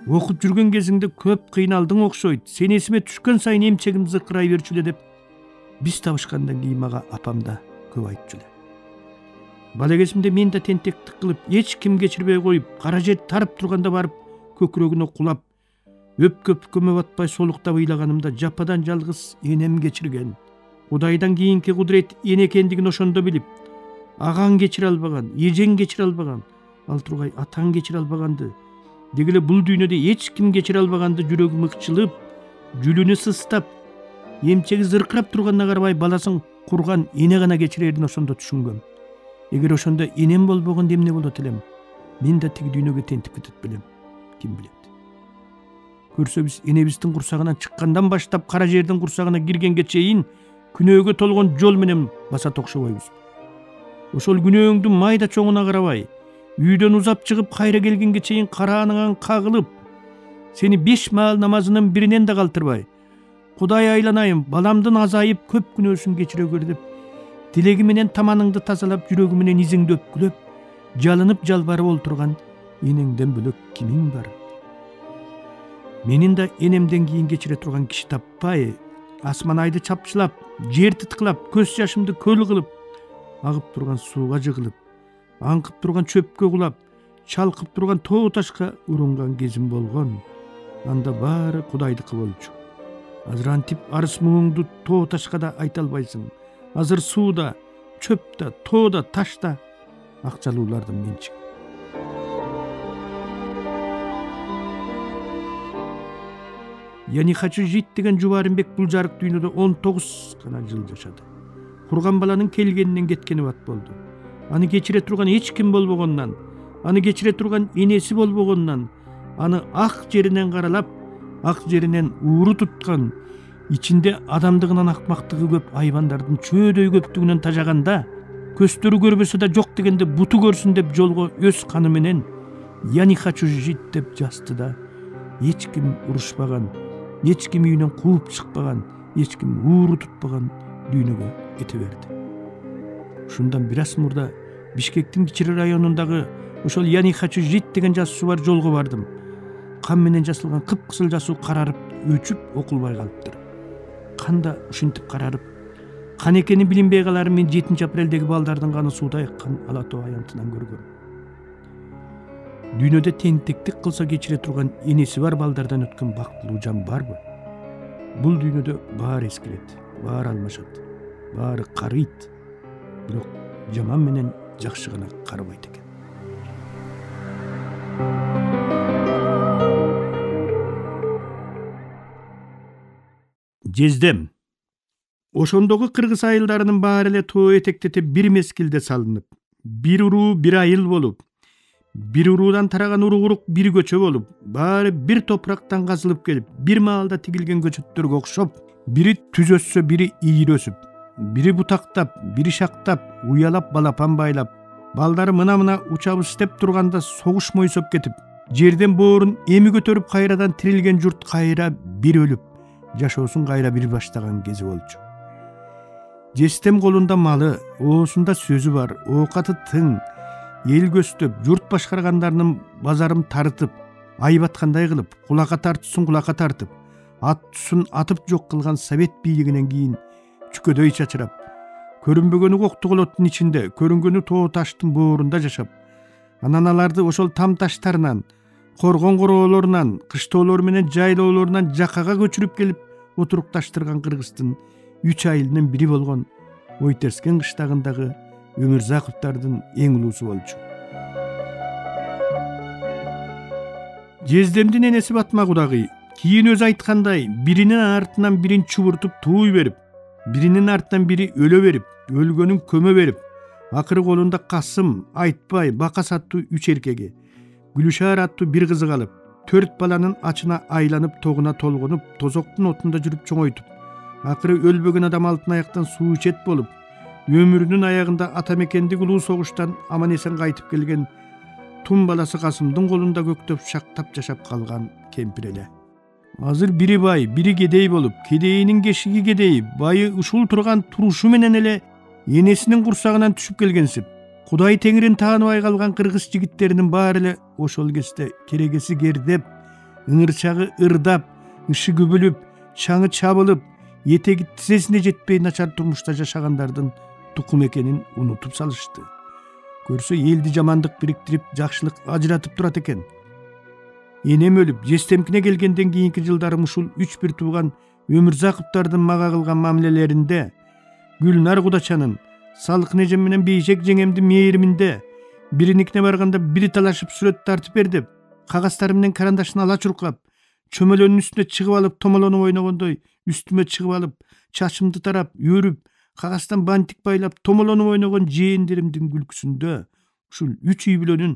Окуп жүргөн кезиңде көп кыйналдың окшойт. Сен эсиме түшкөн сайын эмчегим зыкырай берчү эле деп биз табышкандан кийин мага апам да көп айтчу эле. Бала кезимде мен да тентектик кылып, эч ким кечирбей коюп, кара жер тарып турганда барып көкүрөгүнө кулап, өпкө батпай солуктап ыйлаганымда жападан жалгыз энем кечирген. Кудайдан кийинки кудурет эне экендигин ошондо билип, агаң кечире албаган, эжең кечире албаган, ал тургай атаң кечире албаганды, деги эле бул дүйнөдө эч ким кечире албаганды жүрөгүм ыкчылып, жүлүнү сыстап, эмчеги зыркырап турганына карабай баласын курган эне гана кечирерин ошондо түшүнгөм. Эгер ошондо энем болбогондо эмне болот элем? Мен да тиги дүйнөгө тентип кетет белем. Ким билет? Көрсөбүз энебиздин курсагынан чыккандан баштап кара жердин курсагына киргенге чейин күнөөгө толгон жол менен баса токшобойбуз. Ошол күнөөңдүн майда чоңуна карабай, үйдөн узап чыгып кайра келгенге чейин карааныңан кагылып, сени 5 маал намазынын биринен да калтырбай, Кудай айланайын, баламдын азайып көп күнөөсүн кечирөгөр деп, тилеги менен таманыңды тазалап, жүрөгү менен изиңди өпкүлөп, жалынып жалбарып олтурган энеңден бөлөк кимиң бар? Менин да энемден кийин кечире турган киши таппай, асман айды чапчылап, жер тыткылап, көз жашымды көл кылып, агып турган сууга жыгылып, аңкып турган чөпкө кулап, чалкып турган тоо ташка урунган кезим болгон. Анда баары Кудайдыкы болчу. Азыр антип арыс муңуңду тоо ташка да айта албайсың. Азыр сууда, чөптө, тоодо, ташта акчалуулардын менчиги. Яни хочу жить деген Жубарымбек бул жарык дүйнөдө 19 гана жыл жашады. Курган баланын келгенинен кеткени бат болду. Аны кечире турган эч ким болбогондон, аны кечире турган энеси болбогондон, аны ак жеринен каралап, ак жеринен ууру туткан, ичинде адамдыгынан акмактыгы көп айбандардын чөөдөй көптүгүнөн тажаганда, көстөрү көрбөсө да жок дегенде буту көрсүн деп жолго өз каны менен «Я не хочу жить» деп жазды да, эч ким урушпаган, эч ким үйүнөн кууп чыкпаган, эч ким ууру тутпаган дүйнөгө кете берди. Ушундан бир аз мурда Бишкектин Кичи районундагы ошол «Я не хочу жить» деген жазуусу бар жолго бардым. Кан менен жасалган кыпкызыл жазуу карарып, өчүп окулбай калыптыр. Канда ушинтип карарып, кан экени билинбей каларын мен 7 апрелдеги балдардын каны сууда аккан Ала тоо аянтынан көргөм. Дүйнөдө тентектик кылса кечире турган энеси бар балдардан өткөн бактылуу жан барбы? Бул дүйнөдө баары эскирет, баары алмашат, баары карыйт. Бирок жаман менен жакшы гана карабайт экен. Жездем. Ошондогу кыргыз айылдарынын баары эле тоо этектетип бир мезгилде салынып, бир уруу бир айыл болуп, бир уруудан тараган уругурук бир көчө болуп, баары бир топурактан казылып келип, бир маалда тигилген көчөттөргө окшоп, бири түз өссө, бири ийир өсүп, бири бутактап, бири шактап, уялап балапан байлап, балдары мына учабыз деп турганда согуш мойсоп кетип, жерден боорун эми көтөрүп кайрадан тирилген журт кайра бир өлүп, жашоосун кайра бир баштаган кези болчу. Жестем колунда малы, оосунда сөзү бар, оокаты тың, эл көстөп, журт башкаргандарынын базарын тарытып, айбаткандай кылып, кулакка тартысын кулакка тартып, ат тусун атып жок кылган совет бийлигинен кийин чүкөдөй чачырап, көрүнбөгөнү коктуголоттун ичинде, көрүнгөнү тоо таштын боорунда жашап, анан аларды ошол там таштарынан, коргон короолорунан, кыштоолор менен жайлоолорунан жакага көчүрүп келип отурукташтырган Кыргыздын 3 айылынын бири болгон Ойтерскен кыштагындагы Өмүрзаковдардын эң улуусу болчу. Жездемдин энеси Батма кудагый кийин өзү айткандай, биринин артынан бирин чубуртуп тууй берип, биринин артынан бири өлө берип, өлгөнүн көмө берип, акыры колунда Касым, Айтбай, Бакас аттуу 3 эркеги, Гүлүшар аттуу бир кызы калып, 4 баланын ачына айланып, тогуна толгонуп, тозоктун отунда жүрүп чоңойтуп, акыры өлбөгөн адам алтын аяктан суу ичет болуп, өмүрүнүн аягында ата мекендик улуу согуштан аман эсен кайтып келген тум баласы Касымдын колунда көктөп шактап жашап калган кемпир эле. Азыр бири бай, бири кедей болуп, кедейинин кешиги кедей, байы ушул турган турушу менен эле энесинин курсагынан түшүп келгенсип, Кудай теңирин тааныбай калган кыргыз жигиттеринин баары эле ошол кезде керегеси кердеп, ыңырчагы ырдап, ышы күбүлүп, чаңы чабылып, этеги тизесине жетпей начар турмушта жашагандардын тукум экенин унутуп салышты. Көрсө элди жамандык бириктирип, жакшылык ажыратып турат экен. Энем өлүп, жестемкине келгенден кийинки жылдары ушул 3-1 тууган Өмүрзаковдардын мага кылган мамилелеринде, Гүлнар Кудачанын, Салкын эжем менен Бейшек жеңемдин мээриминде, бириникине барганда бири талашып сүрөт тартып бер деп, кагазтары менен карандашын ала чуркап, чөмөлөнүн үстүнө чыгып алып томолонуп ойногондой үстүмө чыгып алып, чачымды тарап, өрүп, кагаздан бантик байлап томолонуп ойногон жээндеримдин күлкүсүндө ушул 3 үй бүлөнүн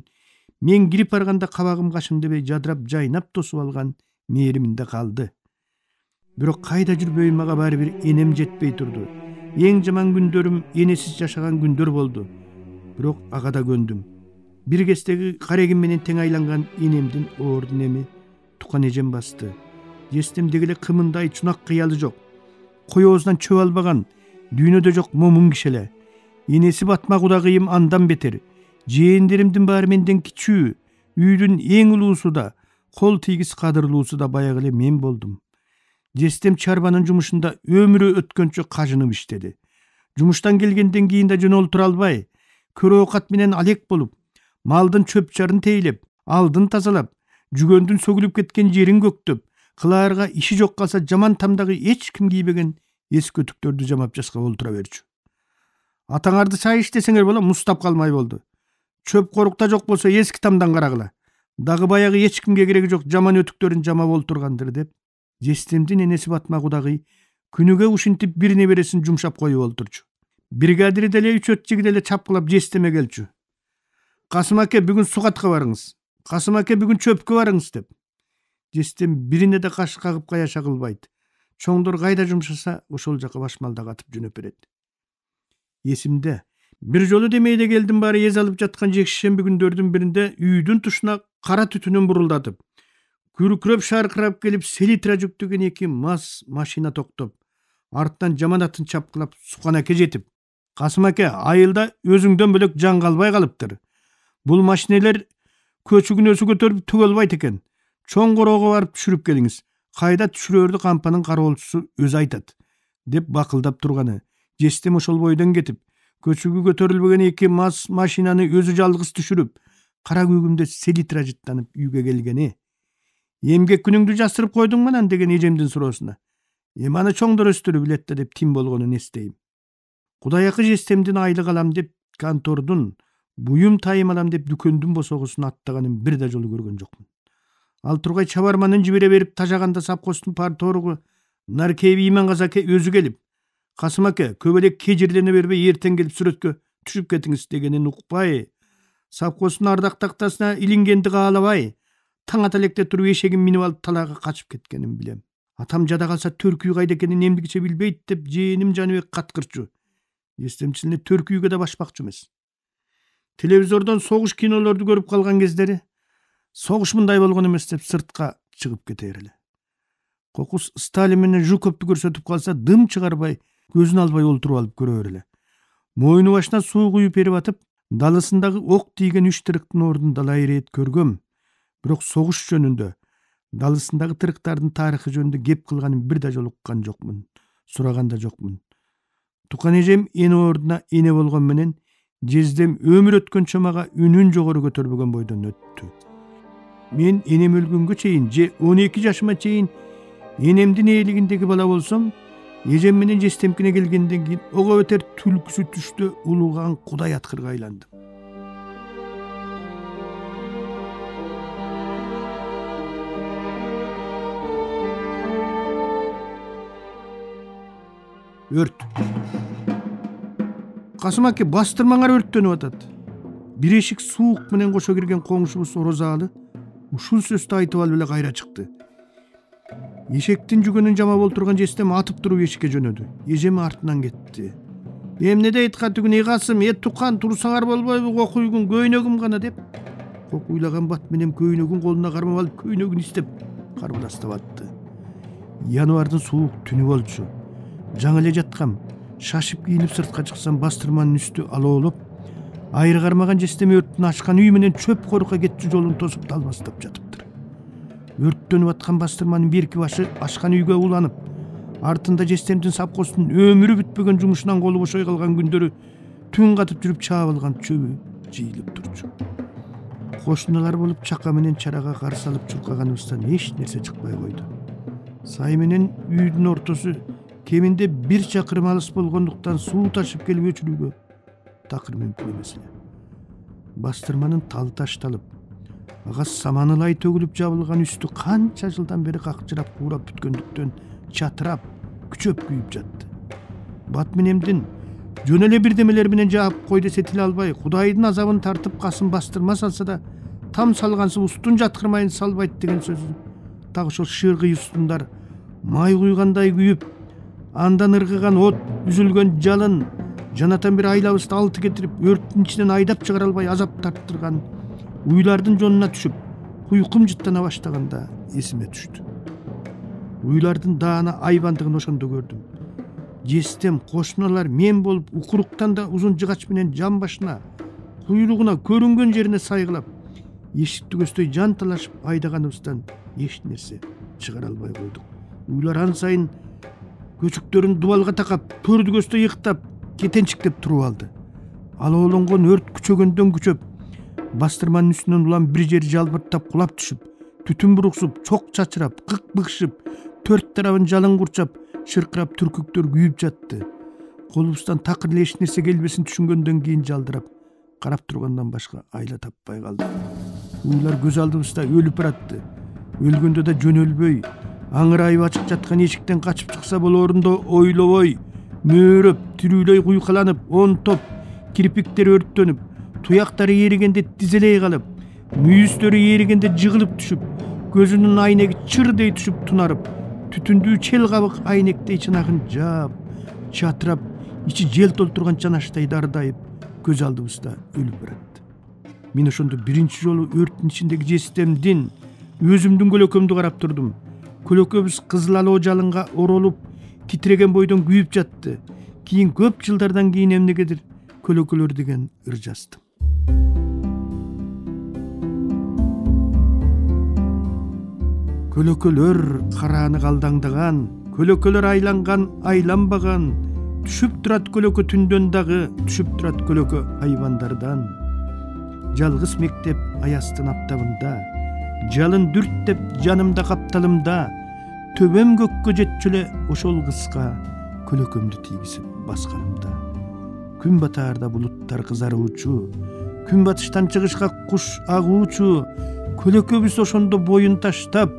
мен кирип барганда кабагым кашым дебей жадырап жайнап тосуп алган мээриминде калды. Бирок кайда жүрбөйүн мага баары бир энем жетпей турду. Эң жаман күндөрүм энесиз жашаган күндөр болду. Бирок ага да көндүм. Бир кездеги карегим менен тең айланган энемдин оордун эми тукан эжем басты. Жестемдеги эле кымындай чунак кыялы жок. Кой оозунан чөп албаган, дүйнөдө жок момун киши эле. Энеси батма кудагыйым андан бетер. Жээндеримдин баары менден кичүү. Үйдүн эң улуусу да, кол тийгис кадырлуусу да баягы эле мен болдум. Жестем чарбанын жумушунда өмүрү өткөнчө кажынып иштеди. Жумуштан келгенден кийин да жөнөлтүрө албай, көрө оокат менен алек болуп, малдын чөп чарын тейлеп, алдын тазалап, жүгөндүн сөгүлүп кеткен жерин көктөп, кылаарга иши жок калса жаман тамдагы эч ким кийбеген эс көтүктөрдү жамап жашка олтура берчү. Атаңарды чай иштесеңер боло, мустап калмай болду. Чөп корукта жок болсо эски тамдан карагыла. Дагы баягы эч кимге кереги жок жаман өтүктөрүн жамап олтургандыр деп, жестемдин энеси Батма кудагый күнүгө ушинтип бир небересин жумшап коюп олтурчу. Бригадири деле 3-4 жигит эле чапкылап жестеме келчү. Касым аке, бүгүн сугатка барыңыз. Касым аке, бүгүн чөпкө барыңыз деп. Жестем бирине да каш кагып каяша кылбайт. Чоңдор кайда жумшаса, ошол жака башмалда катып жөнөп берет. Эсимде, бир жолу демейде келдим баары эз алып жаткан жекшемби күндөрдүн биринде үйдүн тушуна кара түтүнүн бурулдатып, күркүрөп шаркырап келип селитра жүктөгөн 2 маз машина токтоп, артынан жаманатын чапкылап Сукан аке жетип, Касым аке, айылда өзүңдөн бөлөк жан калбай калыптыр. Бул машинелер көчүгүн өзү көтөрүп түгө албайт экен. Чоң короого барып түшүрүп келиңиз. Кайда түшүрөрдү кампанын кароолчусу өзү айтат, деп бакылдап турганы. Жестем ошол бойдон кетип, көчүгү көтөрүлбөгөн 2 маз машинаны өзү жалгыз түшүрүп, кара көгүмдө селитра жыттанып үйгө келгени. Эмгек күнүңдү жасырып койдуң манан деген эжемдин суроосуна. Аны чоңдор өстүрүп билет да деп тим болгонун эстейм. Кудайакы жестемдин айлык алам деп контордун, буюм тайым алам деп дүкөндүн босогусун аттаганын бир да жолу көргөн жокмун. Ал тургай чабарманын жибере берип тажаганда сапкостун парторугу Наркееви Иманказы аке өзү келип, Касым аке, көп эле кежирлене бербей эртең келип сүрөткө түшүп кетиңиз дегенин укпай, сапкостун ардак тактасына илингенди каалабай, таң ата электе туруп эшегин минип алып талаага качып кеткенин билем. Атам жада калса Төркүй кайда экенин эмдигиче билбейт деп жээним Жаныбек каткырчу. Эстемчилине Төркүйгө да башпакчы эмес. Телевизордон согуш кинолорду көрүп калган кездери согуш мындай болгон эмес деп сыртка чыгып кетер эле. Кокус Сталин менен Жуковду көрсөтүп калса дым чыгарбай, көзүн албай олтуруп алып көрөр эле. Мойну башына суу куюп берип атып, далысындагы ок тийген 3 тырыктын ордун далай ирет көргөм. Бирок согуш жөнүндө, далысындагы тырыктардын тарыхы жөнүндө кеп кылганын бир да жолу уккан жокмун, сураган да жокмун. Тукан эжем эне ордуна эне болгон менен жездем өмүр өткөнчө мага үнүн жогору көтөрбөгөн бойдон өттү. Мен энем өлгөнгө чейин же 12 жашыма чейин энемдин ээлигиндеги бала болсом, эжем менен жестемкине келгенден кийин ого бетер түлкүсү түштө улууган Кудай аткырга айландым. Өрт. Касым аке, бастырмаңар өрттөнүп атат. Бир эшик суук менен кошо кирген коңшубуз Орозалы ушул сөздү айтып алып эле кайра чыкты. Эшектин жүгөнүн жамап олтурган жестем атып туруп эшикке жөнөдү. Эжем артынан кетти. Эмне дейт Катыгүн, Касым, Тукан, турсаңар болбойбу, кокуйгун көйнөгүм гана деп. Кокуйлаган бат менен көйнөгүн колуна кармап алып, көйнөгүн истеп карбыластап атты. Январдын суук түнү болчу. Жаңы эле жаткам. Шашып кийинип сыртка чыксам, бастырманын үстү алоолоп, айры кармаган жестем өрттүн ачкан үй менен чөп корукка кетчү жолун тосуп далбастап жатыптыр. Өрттөнүп аткан бастырманын берки башы ашкан үйгө уланып, артында жестемдин сапкостун өмүрү бүтпөгөн жумушунан колу бошой калган күндөрү түн катып жүрүп чабылган чөбү жыйылып турчу. Кошуналар болуп чака менен чарага кар салып чуркаганыбыздан эч нерсе чыкпай койду. Сай менен үйдүн ортосу кеминде 1 чакырым алыс болгондуктан суу ташып келип өчүрүүгө такыр мүмкүн эмес эле. Бастырманын талы ташталып, ага саманылай төгүлүп жабылган үстү канча жылдан бери какчырап куурап бүткөндүктөн чатырап, күчөп күйүп жатты. Батменемдин жөн эле бирдемелер менен жаап кой десе тил албай, Кудайдын азабын тартып касын бастырма салса да, там салгансып устун жаткырмайын салбайт деген сөзү так ошол шыргый устундар май куйгандай күйүп, андан ыргыган от, үзүлгөн жалын жанатан бир айлабызды алты кетирип, өрттүн ичинен айдап чыгара албай азап тарттырган уйлардын жонуна түшүп, уйкум жыттана баштаганда эсиме түштү. Уйлардын даана айбандыгын ошондо көрдүм. Жестем, кошуналар мен болуп укуруктан да узун жыгач менен жан башына, куйлугуна көрүнгөн жерине сайгылап, эшикти көздөй жан талашып айдаганыбыздан эч нерсе чыгара албай койдук. Уйлар ан сайын көчүктөрүн дубалга такап, төрдү көздөй ыктап, кетенчиктеп туруп алды. Алоолонгон өрт күчөгөндөн күчөп, бастырманын үстүнөн улам бир жери жалбырттап кулап түшүп, түтүн буруксуп, чок чачырап, кык быкшып, төрт тарабын жалын курчап, шыркырап түркүктөр күйүп жатты. Колубуздан такыр эле эч нерсе келбесин түшүнгөндөн кийин жалдырап карап тургандан башка айла таппай калды. Уйлар көз алдыбызда өлүп баратты. Өлгөндө да жөнөлбөй, аңырайып ачык жаткан эшиктен качып чыкса болоорунду ойлобой, мөөрөп, тирүүлөй куйкаланып, он топ кирпиктери өрттөнүп, туяктары эригенде тизелей калып, мүйүздөрү эригенде жыгылып түшүп, көзүнүн айнеги чырдей түшүп тунарып, түтүндүү чел кабык айнектей чынагын жаап, чатырап, ичи жел толтурган чанаштай дардайып, көз алдыбызда өлүп баратты. Мен ошондо биринчи жолу өрттүн ичиндеги жестемдин, өзүмдүн көлөкөмдү карап турдум. Көлөкөбүз кызыл алоо жалынга оролуп, титиреген бойдон күйүп жатты. Кийин көп жылдардан кийин эмнегедир көлөкөлөр деген ыр жаздым. Көлөкөлөр карааны калдаңдаган, көлөкөлөр айланган, айланбаган, түшүп турат көлөкө түндөн дагы, түшүп турат көлөкө айбандардан. Жалгыз мектеп аястын аптабында, жалын дүрттеп жанымда капталымда, төбөм көккө жетчүле ошол кыска көлөкөмдү тийгизип басканымда. Күн батаарда булуттар кызаруучу, күн батыштан чыгышка куш агуучу, көлөкөбүз ошондо боюн таштап,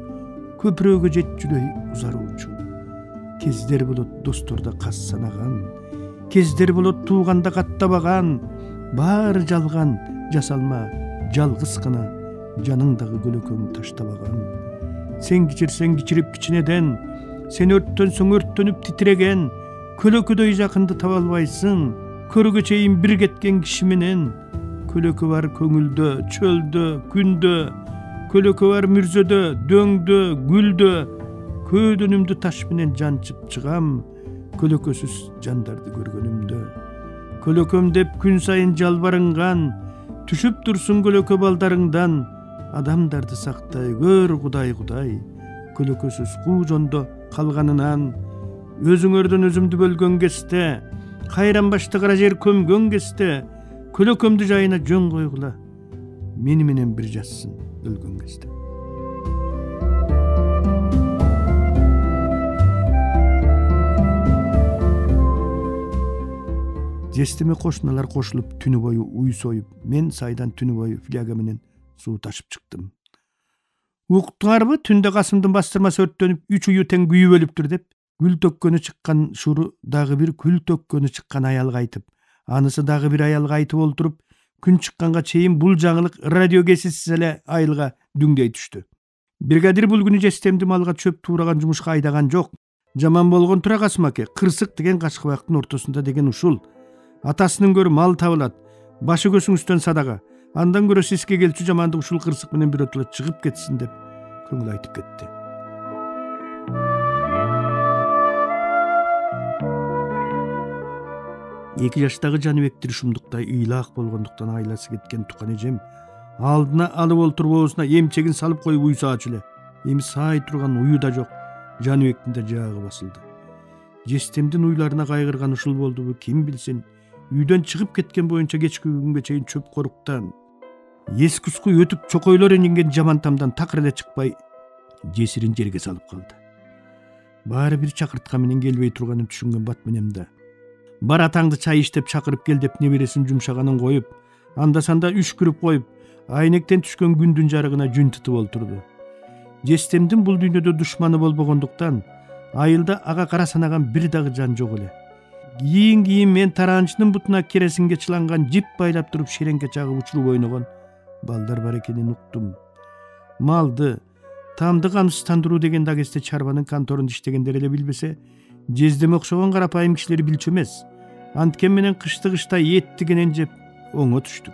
көпүрөгө жетчүлөй узаруучу. Кездер болот досторда кас санаган, кездер болот тууганда каттабаган, баары жалган, жасалма, жалгыз гана жаныңдагы көлөкөң таштабаган. Сен кичирсең кичирип кичинеден, сен өрттөнсөң өрттөнүп титиреген, көлөкөдөй жакынды таба албайсың, көргө чейин бир кеткен киши менен. Көлөкө бар көңүлдө, чөлдө, күндө, көлөкө бар мүрзөдө, дөңдө, гүлдө, көөдөнүмдү таш менен жанчып чыгам, көлөкөсүз жандарды көргөнүмдө. Көлөкөм деп күн сайын жалбарынган, түшүп турсун көлөкө балдарыңдан, адамдарды сактай көр Кудай, Кудай, көлөкөсүз куу жондо калганынан. Өзүңөрдөн өзүмдү бөлгөн кезде, кайранбашты кара жер көмгөн кезде, көлөкөмдү жайына жөн койгула, мени менен бир жатсын өлгөн кезде. Жестеме кошуналар кошулуп түнү бою уй союп, мен сайдан түнү бою фляга менен суу ташып чыктым. Уктуңарбы, түндө касымдын бастырмасы өрттөнүп, 3 уyu тең күйүп өлүптүр деп, күл төккөнү чыккан шуру дагы бир күл төккөнү чыккан аялга айтып, анысы дагы бир аялга айтып олтуруп, күн чыкканга чейин бул жаңылык радио кесисиз эле айылга дүңдей түштү. Бригадир бул күнү жестемди малга чөп туураган жумушка айдаган жок. Жаман болгон тура Касым аке, кырсык деген качкыбактын ортосунда деген ушул. Атасынын көрү мал табылат, башы көсүңүздөн садага. Андан көрө сиске келчү жаманды ушул кырсык менен биротула чыгып кетсин деп көңүл айтып кетти. Эки жаштагы Жаныбектир шумдуктай ыйлаак болгондуктан айласы кеткен тукан эжем алдына алып олтуруп оозуна эмчегин салып коюп уй саачу эле. Эми саай турган уyu да жок, Жаныбектин да жаагы басылды. Жестемдин уйларына кайгырган ушул болдубу ким билсин. Үйдөн чыгып кеткен боюнча кечки күнгө чейин чөп коруктан, эскускуй өтүп чокойлор инген жаман тамдан такыр эле чыкпай жесирин жерге салып калды. Баары бир чакыртка менен келбей турганын түшүнгөн Батменем да бар атаңды чай иштеп чакырып кел деп небересин жумшаганын коюп, анда санда үшкүрүп коюп, айнектен түшкөн күндүн жарыгына жүн тутуп олтурду. Жестемдин бул дүйнөдө душманы болбогондуктан айылда ага кара санаган бир дагы жан жок эле. Кийин мен тараанчынын бутуна кересинге чыланган жип байлап туруп шереңке чагып учуруп ойногон балдар бар экенин уктум. Малды, тамды камсыздандыруу деген дагесте чарбанын конторунда иштегендер эле билбесе, Жездеме окшогон карапайым кишилер билчү эмес. Анткен менен кышта еттигенен жеп оңо түштүк.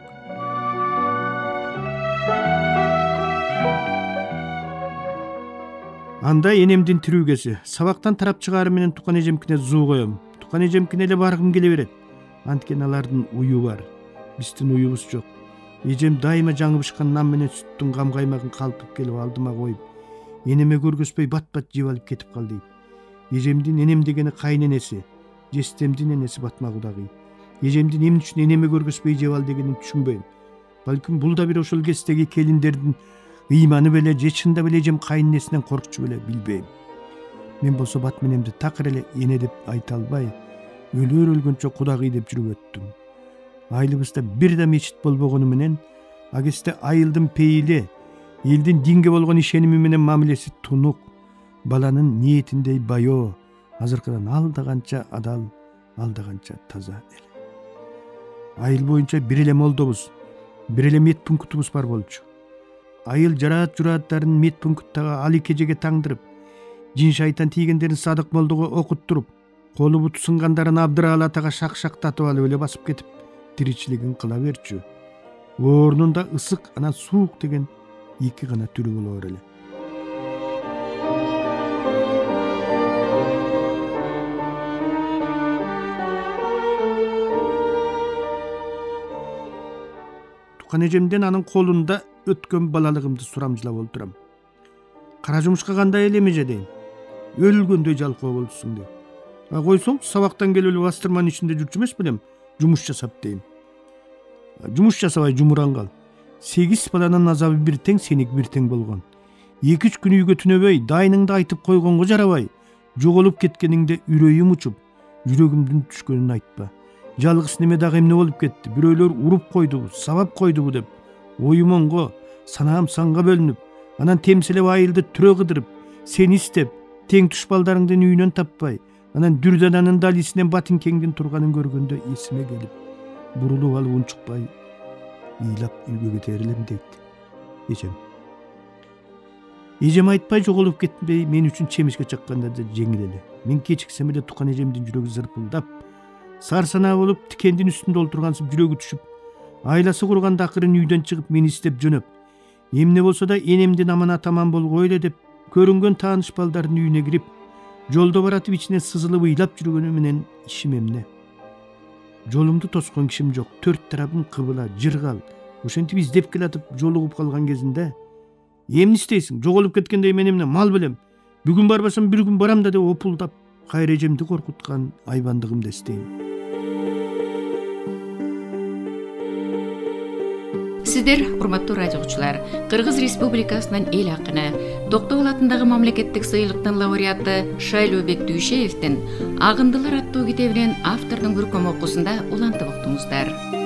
Анда энемдин тирүүгеси, сабактан тарап чыгаары менен тукан эжемкине зуу коем. Тукан эжемкине эле баргым келе берет. Анткен алардын уyu бар, биздин уюбуз жок. Эжем дайыма жаңыбышкан нан менен сүттүн камгаймагын калтып келип алдыма коюп, энеме көргөзбөй бат-бат жеп алып кетип кал дейт. Эжемдин энем дегени кайненеси, жестемдин энеси Батма кудагый. Эжемдин эмне үчүн энеме көргөзбөй жеп ал дегенин түшүнбөйм. Балким бул да бир ошол кездеги келиндердин ыйманы беле, же чында беле эжем кайненесинен коркчу беле, билбейм. Мен болсо Батменемди такыр эле эне деп айта албай, өлөр өлгөнчө кудагый деп жүрүп өттүм. Айылыбызда бир да мечит болбогону менен, агесте айылдын пейили, элдин динге болгон ишеними менен мамилеси тунук, баланын ниетиндей байоо, азыркыдан алдаганча адал, алдаганча таза эле. Айыл боюнча бир эле молдобуз, бир эле мет пунктубуз бар болчу. Айыл журааттарын мет пункттагы али кежеге таңдырып, жин шайтан тийгендерин Садык молдого окуттуруп, колу буту сынгандарын Абдырал атага шак-шактатып алып эле басып кетип, тиричилигин кыла берчү. Орнунда ысык анан суук деген эки гана түрү болор эле. Тукан эжемден анын колунда өткөн балалыгымды сурамжылап олтурам. Кара жумушка кандай эле меже дейм. Өлгөндөй жалкоо болдусуң дейм. Койсоң, сабактан келип эле бастырманын ичинде жүрчү эмес белем, жумуш жасап дейм. Жумуш жасабай жумуран кал. 8 баланын азабы бир тең, сеники бир тең болгон. 2-3 күн үйгө түнөбөй, дайныңды айтып койгонго жарабай, жоголуп кеткениңде үрөйүм учуп, жүрөгүмдүн түшкөнүн айтпа. Жалгыз неме дагы эмне болуп кетти, бирөөлөр уруп койдубу, сабап койдубу деп, оюм оңго, санаам санга бөлүнүп, анан темселеп айылды түрө кыдырып, сени истеп, тең туш балдарыңдын үйүнөн таппай, анан Дүрдананын далисинен Батинкеңдин турганын көргөндө эсиме келип, бурулуп алып унчукпай, ыйлап үйгө кетер элем дейт эжем. Эжем айтпай жоголуп кетпей, мен үчүн чемишке чакканда да жеңил эле. Мен кечиксем эле Тукан эжемдин жүрөгү зырпылдап, сарсанаа болуп, тикендин үстүндө олтургансып жүрөгү түшүп, айласы курганда акырын үйдөн чыгып мени издеп жөнөп, эмне болсо да энемдин аманат аман болгойлу деп, көрүнгөн тааныш балдардын үйүнө кирип, жолдо баратып ичине сызылып ыйлап жүргөнү менен ишим эмне? Жолумду тоскон кишим жок, төрт тарабым кыбыла, жыргал. Ошентип издеп келатып, жолугуп калган кезинде, эмне истейсиң? Жоголуп кеткендей мен эмне мал билем. Бүгүн барбасам бир күн барам да деп опулдап, кайра эжемди коркуткан айбандыгымды эстейм. Сиздер, урматтуу радио угуучулар, Кыргыз Республикасынын эл акыны, Токтогул атындагы мамлекеттик сыйлыктын лауреаты Шайлообек Дүйшеевдин Агындылар аттуу китебинен автордун көркөм окуусунда улантып уктуңуздар.